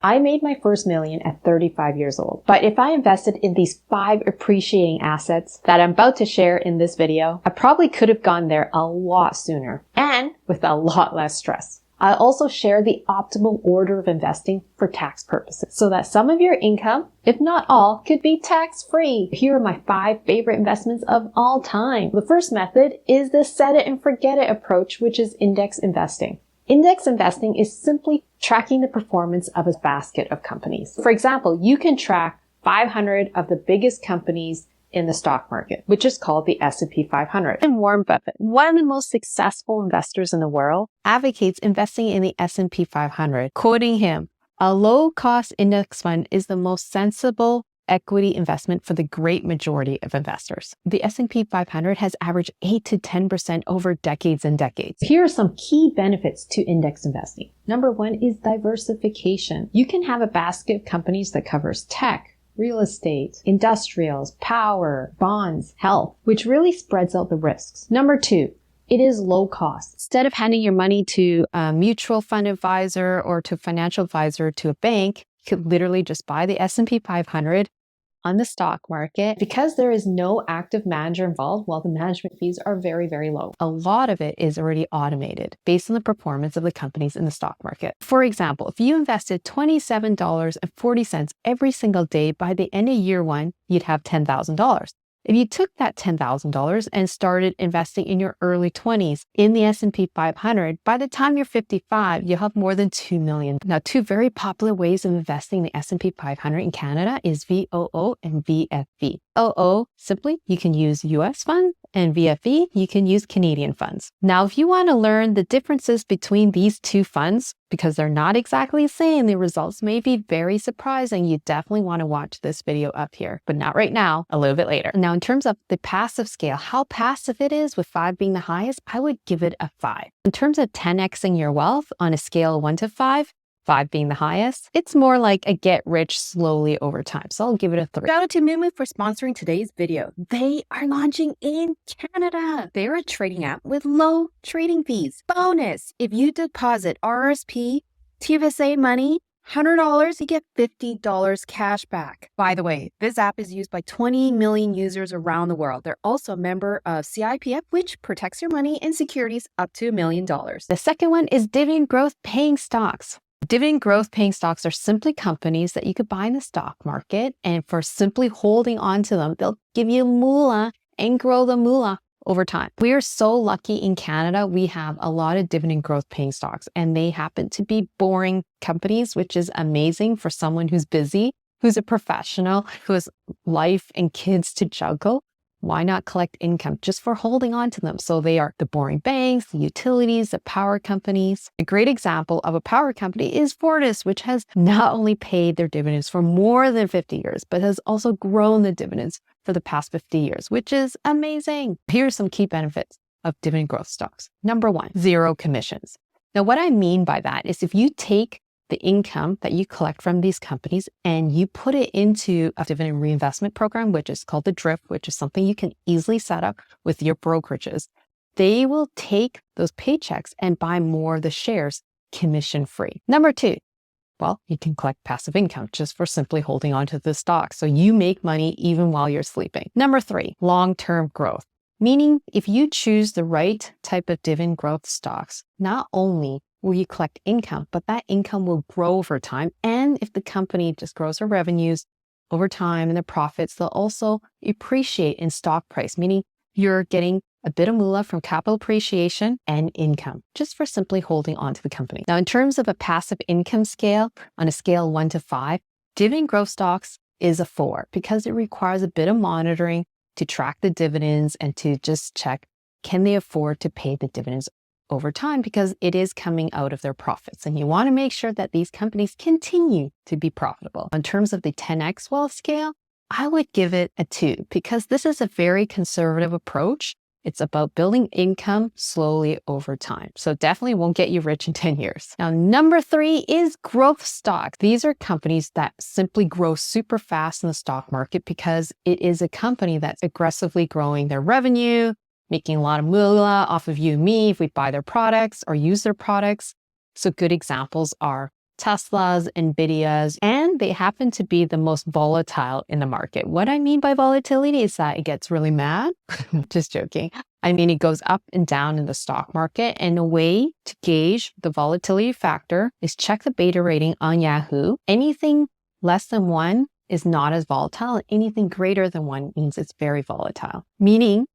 I made my first million at 35 years old. But if I invested in these 5 appreciating assets that I'm about to share in this video, I probably could have gone there a lot sooner and with a lot less stress. I'll also share the optimal order of investing for tax purposes so that some of your income, if not all, could be tax-free. Here are my 5 favorite investments of all time. The first method is the set it and forget it approach, which is index investing. Index investing is simply tracking the performance of a basket of companies. For example, you can track 500 of the biggest companies in the stock market, which is called the S&P 500. And Warren Buffett, one of the most successful investors in the world, advocates investing in the S&P 500, quoting him, "A low-cost index fund is the most sensible equity investment for the great majority of investors." The S&P 500 has averaged 8 to 10% over decades and decades. Here are some key benefits to index investing. Number 1 is diversification. You can have a basket of companies that covers tech, real estate, industrials, power, bonds, health, which really spreads out the risks. Number 2, it is low cost. Instead of handing your money to a mutual fund advisor or to a financial advisor to a bank, you could literally just buy the S&P 500 on the stock market. Because there is no active manager involved, while the management fees are very, very low. A lot of it is already automated based on the performance of the companies in the stock market. For example, if you invested $27.40 every single day, by the end of year 1, you'd have $10,000. If you took that $10,000 and started investing in your early 20s in the S&P 500, by the time you're 55, you'll have more than $2 million. Now, 2 very popular ways of investing in the S&P 500 in Canada is VOO and VFV. OO, simply, you can use US funds, and VFV, you can use Canadian funds. Now, if you want to learn the differences between these 2 funds, because they're not exactly the same, the results may be very surprising, you definitely want to watch this video up here, but not right now, a little bit later. Now, in terms of the passive scale, how passive it is, with 5 being the highest, I would give it a 5. In terms of 10xing your wealth on a scale of 1 to 5, 5 being the highest, it's more like a get rich slowly over time. So I'll give it a 3. Shout out to Moomoo for sponsoring today's video. They are launching in Canada. They're a trading app with low trading fees. Bonus, if you deposit RSP, TFSA money, $100, you get $50 cash back. By the way, this app is used by 20 million users around the world. They're also a member of CIPF, which protects your money and securities up to $1 million. The second one is dividend growth paying stocks. Dividend growth paying stocks are simply companies that you could buy in the stock market, and for simply holding on to them, they'll give you moolah and grow the moolah over time. We are so lucky in Canada, we have a lot of dividend growth paying stocks, and they happen to be boring companies, which is amazing for someone who's busy, who's a professional, who has life and kids to juggle. Why not collect income just for holding on to them? So they are the boring banks, the utilities, the power companies. A great example of a power company is Fortis, which has not only paid their dividends for more than 50 years, but has also grown the dividends for the past 50 years, which is amazing. Here are some key benefits of dividend growth stocks. Number 1, 0 commissions. Now, what I mean by that is if you take the income that you collect from these companies and you put it into a dividend reinvestment program, which is called the DRIP, which is something you can easily set up with your brokerages, they will take those paychecks and buy more of the shares commission free. Number 2, well, you can collect passive income just for simply holding on to the stock. So you make money even while you're sleeping. Number 3, long-term growth. Meaning if you choose the right type of dividend growth stocks, not only will you collect income, but that income will grow over time. And if the company just grows their revenues over time and their profits, they'll also appreciate in stock price, meaning you're getting a bit of moolah from capital appreciation and income just for simply holding on to the company. Now, in terms of a passive income scale, on a scale 1 to 5, dividend growth stocks is a 4 because it requires a bit of monitoring to track the dividends and to just check, can they afford to pay the dividends over time, because it is coming out of their profits. And you want to make sure that these companies continue to be profitable. In terms of the 10x wealth scale, I would give it a 2 because this is a very conservative approach. It's about building income slowly over time. So definitely won't get you rich in 10 years. Now, number 3 is growth stocks. These are companies that simply grow super fast in the stock market because it is a company that's aggressively growing their revenue, making a lot of moolah off of you and me if we buy their products or use their products. So good examples are Tesla's, Nvidia's, and they happen to be the most volatile in the market. What I mean by volatility is that it gets really mad. Just joking. I mean, it goes up and down in the stock market. And a way to gauge the volatility factor is check the beta rating on Yahoo. Anything less than 1 is not as volatile. Anything greater than 1 means it's very volatile, meaning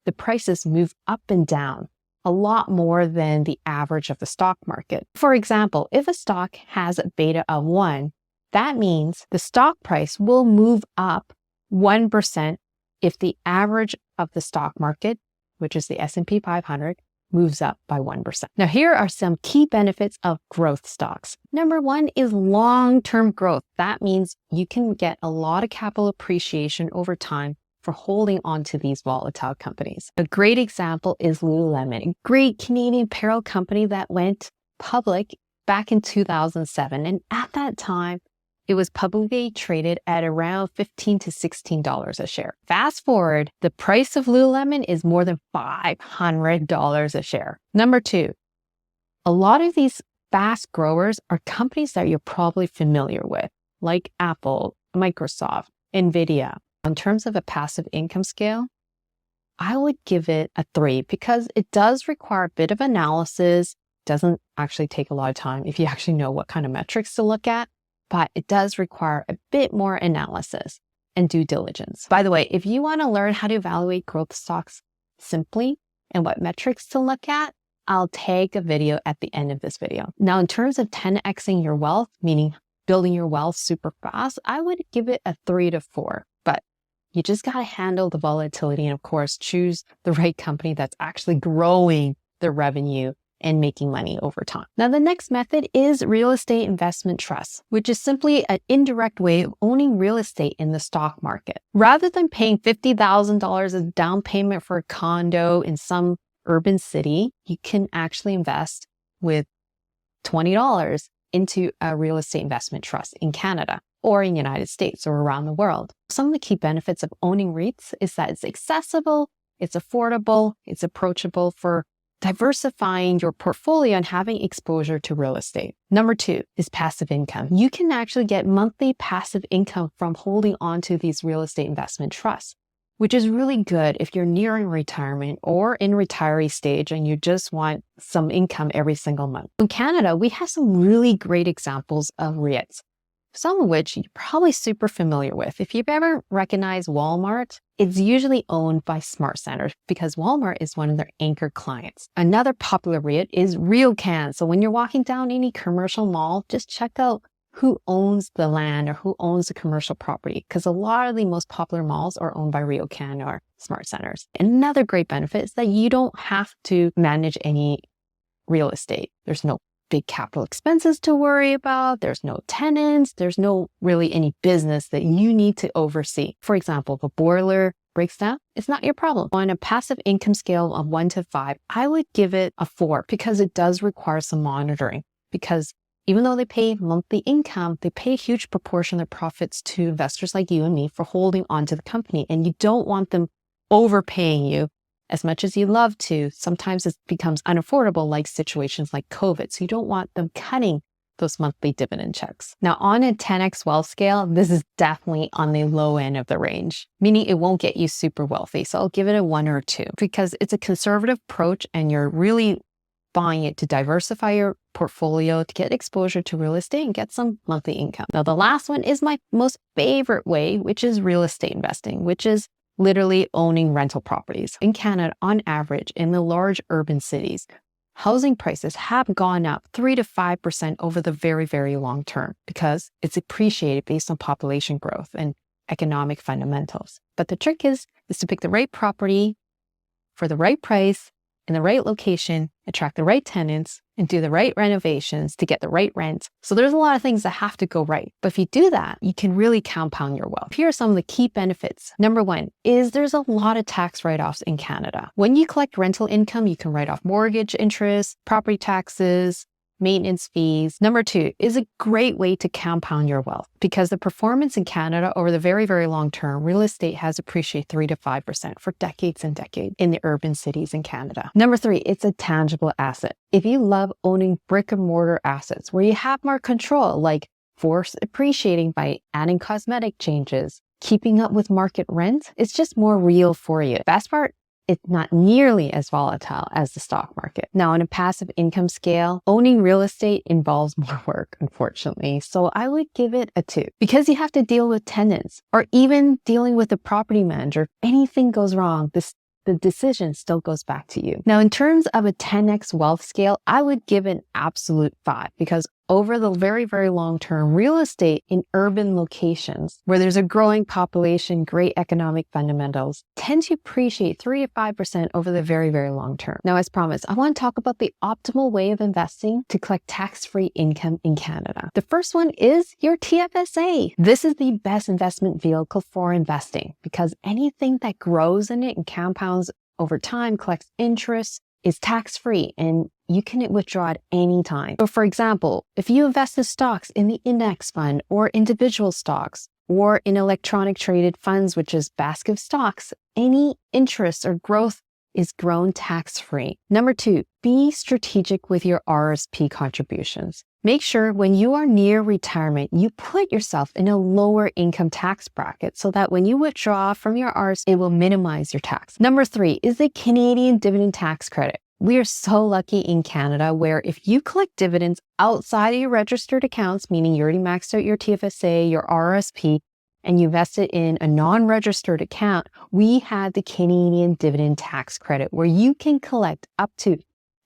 the prices move up and down a lot more than the average of the stock market. For example, if a stock has a beta of 1, that means the stock price will move up 1% if the average of the stock market, which is the S&P 500, moves up by 1%. Now, here are some key benefits of growth stocks. Number 1 is long-term growth. That means you can get a lot of capital appreciation over time for holding on to these volatile companies. A great example is Lululemon, a great Canadian apparel company that went public back in 2007. And at that time, it was publicly traded at around $15 to $16 a share. Fast forward, the price of Lululemon is more than $500 a share. Number 2, a lot of these fast growers are companies that you're probably familiar with, like Apple, Microsoft, Nvidia. In terms of a passive income scale, I would give it a 3 because it does require a bit of analysis. Doesn't actually take a lot of time if you actually know what kind of metrics to look at, but it does require a bit more analysis and due diligence. By the way, if you want to learn how to evaluate growth stocks simply and what metrics to look at, I'll tag a video at the end of this video. Now, in terms of 10xing your wealth, meaning building your wealth super fast, I would give it a 3 to 4. But you just got to handle the volatility and, of course, choose the right company that's actually growing their revenue and making money over time. Now, the next method is real estate investment trusts, which is simply an indirect way of owning real estate in the stock market. Rather than paying $50,000 as a down payment for a condo in some urban city, you can actually invest with $20 into a real estate investment trust in Canada or in the United States or around the world. Some of the key benefits of owning REITs is that it's accessible, it's affordable, it's approachable for diversifying your portfolio and having exposure to real estate. Number 2 is passive income. You can actually get monthly passive income from holding on to these real estate investment trusts, which is really good if you're nearing retirement or in retiree stage and you just want some income every single month. In Canada, we have some really great examples of REITs, some of which you're probably super familiar with. If you've ever recognized Walmart, it's usually owned by SmartCentres because Walmart is one of their anchor clients. Another popular REIT is RioCan. So when you're walking down any commercial mall, just check out who owns the land or who owns the commercial property, because a lot of the most popular malls are owned by RioCan or SmartCentres. Another great benefit is that you don't have to manage any real estate. There's no big capital expenses to worry about. There's no tenants. There's no really any business that you need to oversee. For example, if a boiler breaks down, it's not your problem. On a passive income scale of 1 to 5, I would give it a 4 because it does require some monitoring. Because even though they pay monthly income, they pay a huge proportion of their profits to investors like you and me for holding onto the company. And you don't want them overpaying you as much as you love to. Sometimes it becomes unaffordable, like situations like COVID. So you don't want them cutting those monthly dividend checks. Now, on a 10x wealth scale, this is definitely on the low end of the range, meaning it won't get you super wealthy. So I'll give it a 1 or 2 because it's a conservative approach and you're really buying it to diversify your portfolio, to get exposure to real estate and get some monthly income. Now, the last one is my most favorite way, which is real estate investing, which is literally owning rental properties. In Canada, on average, in the large urban cities, housing prices have gone up 3 to 5% over the very, very long term because it's appreciated based on population growth and economic fundamentals. But the trick is to pick the right property for the right price in the right location, attract the right tenants, and do the right renovations to get the right rent. So there's a lot of things that have to go right. But if you do that, you can really compound your wealth. Here are some of the key benefits. Number 1 is there's a lot of tax write-offs in Canada. When you collect rental income, you can write off mortgage interest, property taxes, maintenance fees. Number 2 is a great way to compound your wealth because the performance in Canada over the very, very long term, real estate has appreciated 3 to 5% for decades and decades in the urban cities in Canada. Number 3, it's a tangible asset. If you love owning brick and mortar assets where you have more control, like force appreciating by adding cosmetic changes, keeping up with market rent, it's just more real for you. Best part, it's not nearly as volatile as the stock market. Now, on a passive income scale, owning real estate involves more work, unfortunately. So I would give it a 2 because you have to deal with tenants or even dealing with the property manager. If anything goes wrong, the decision still goes back to you. Now, in terms of a 10x wealth scale, I would give an absolute 5 because over the very, very long term, real estate in urban locations where there's a growing population, great economic fundamentals, tend to appreciate 3 to 5% over the very, very long term. Now, as promised, I want to talk about the optimal way of investing to collect tax-free income in Canada. The first one is your TFSA. This is the best investment vehicle for investing because anything that grows in it and compounds over time, collects interest, is tax-free and you can withdraw at any time. So for example, if you invest in stocks in the index fund or individual stocks or in electronic traded funds, which is basket of stocks, any interest or growth is grown tax-free. Number 2, be strategic with your RSP contributions. Make sure when you are near retirement, you put yourself in a lower income tax bracket so that when you withdraw from your RSP, it will minimize your tax. Number 3 is the Canadian dividend tax credit. We are so lucky in Canada where if you collect dividends outside of your registered accounts, meaning you already maxed out your TFSA, your RSP, and you invested in a non-registered account, we have the Canadian dividend tax credit where you can collect up to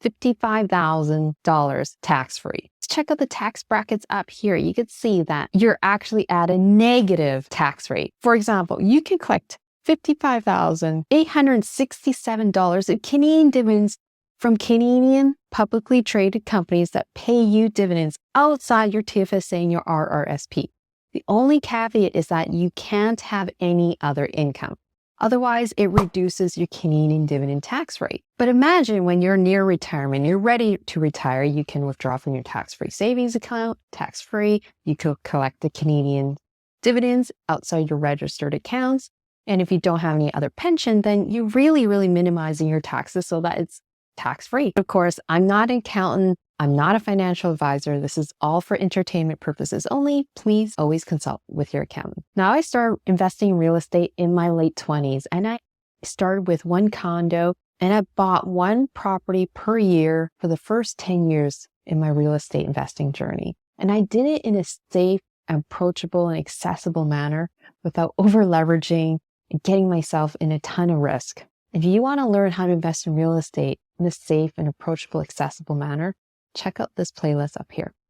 $55,000 tax-free. Let's check out the tax brackets up here. You can see that you're actually at a negative tax rate. For example, you can collect $55,867 in Canadian dividends from Canadian publicly traded companies that pay you dividends outside your TFSA and your RRSP. The only caveat is that you can't have any other income. Otherwise, it reduces your Canadian dividend tax rate. But imagine when you're near retirement, you're ready to retire, you can withdraw from your tax-free savings account, tax-free. You could collect the Canadian dividends outside your registered accounts. And if you don't have any other pension, then you're really minimizing your taxes so that it's tax-free. Of course, I'm not an accountant. I'm not a financial advisor. This is all for entertainment purposes only. Please always consult with your accountant. Now, I started investing in real estate in my late 20s, and I started with one condo, and I bought one property per year for the first 10 years in my real estate investing journey. And I did it in a safe, approachable, and accessible manner without over-leveraging and getting myself in a ton of risk. If you want to learn how to invest in real estate in a safe and approachable, accessible manner, check out this playlist up here.